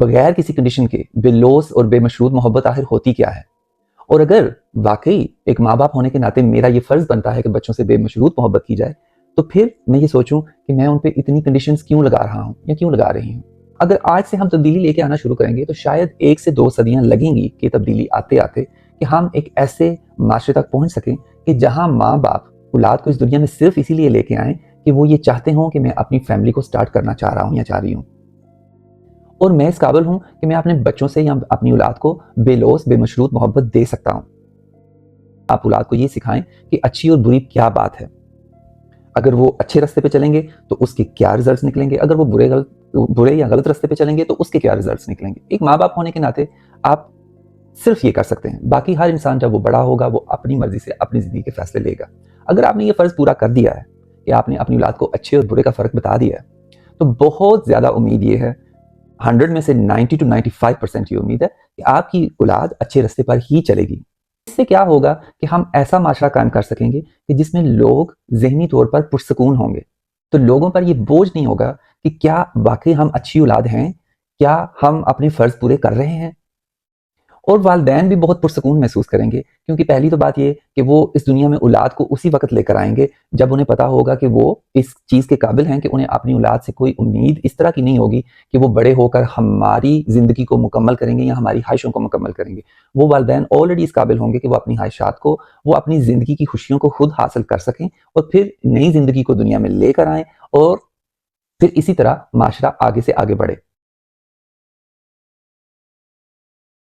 بغیر کسی کنڈیشن کے بے لوث اور بے مشروط محبت آخر ہوتی کیا ہے؟ اور اگر واقعی ایک ماں باپ ہونے کے ناطے میرا یہ فرض بنتا ہے کہ بچوں سے بے مشروط محبت کی جائے، تو پھر میں یہ سوچوں کہ میں ان پہ اتنی کنڈیشنز کیوں لگا رہا ہوں یا کیوں لگا رہی ہوں۔ اگر آج سے ہم تبدیلی لے کے آنا شروع کریں گے تو شاید 1 سے 2 صدیاں لگیں گی کہ تبدیلی آتے آتے کہ ہم ایک ایسے معاشرے تک پہنچ سکیں کہ جہاں ماں باپ اولاد کو اس دنیا میں صرف اسی لیے لے کے آئیں کہ وہ یہ چاہتے ہوں کہ میں اپنی فیملی کو سٹارٹ کرنا چاہ رہا ہوں یا چاہ رہی ہوں، اور میں اس قابل ہوں کہ میں اپنے بچوں سے یا اپنی اولاد کو بے لوث بے مشروط محبت دے سکتا ہوں۔ آپ اولاد کو یہ سکھائیں کہ اچھی اور بری کیا بات ہے، اگر وہ اچھے راستے پہ چلیں گے تو اس کے کیا ریزلٹس نکلیں گے، اگر وہ برے یا غلط راستے پہ چلیں گے تو اس کے کیا ریزلٹس نکلیں گے۔ ایک ماں باپ ہونے کے ناطے آپ صرف یہ کر سکتے ہیں، باقی ہر انسان جب وہ بڑا ہوگا وہ اپنی مرضی سے اپنی زندگی کے فیصلے لے گا۔ اگر آپ نے یہ فرض پورا کر دیا ہے کہ آپ نے اپنی اولاد کو اچھے اور برے کا فرق بتا دیا ہے، تو بہت زیادہ امید یہ ہے، 100 میں سے 90 to 95% یہ امید ہے کہ آپ کی اولاد اچھے راستے پر ہی چلے گی۔ اس سے کیا ہوگا کہ ہم ایسا معاشرہ قائم کر سکیں گے کہ جس میں لوگ ذہنی طور پر پرسکون ہوں گے، تو لوگوں پر یہ بوجھ نہیں ہوگا کہ کیا واقعی ہم اچھی اولاد ہیں، کیا ہم اپنے فرض پورے کر رہے ہیں۔ اور والدین بھی بہت پرسکون محسوس کریں گے، کیونکہ پہلی تو بات یہ کہ وہ اس دنیا میں اولاد کو اسی وقت لے کر آئیں گے جب انہیں پتا ہوگا کہ وہ اس چیز کے قابل ہیں کہ انہیں اپنی اولاد سے کوئی امید اس طرح کی نہیں ہوگی کہ وہ بڑے ہو کر ہماری زندگی کو مکمل کریں گے یا ہماری خواہشوں کو مکمل کریں گے۔ وہ والدین آلریڈی اس قابل ہوں گے کہ وہ اپنی خواہشات کو، وہ اپنی زندگی کی خوشیوں کو خود حاصل کر سکیں اور پھر نئی زندگی کو دنیا میں لے کر آئیں، اور پھر اسی طرح معاشرہ آگے سے آگے بڑھے۔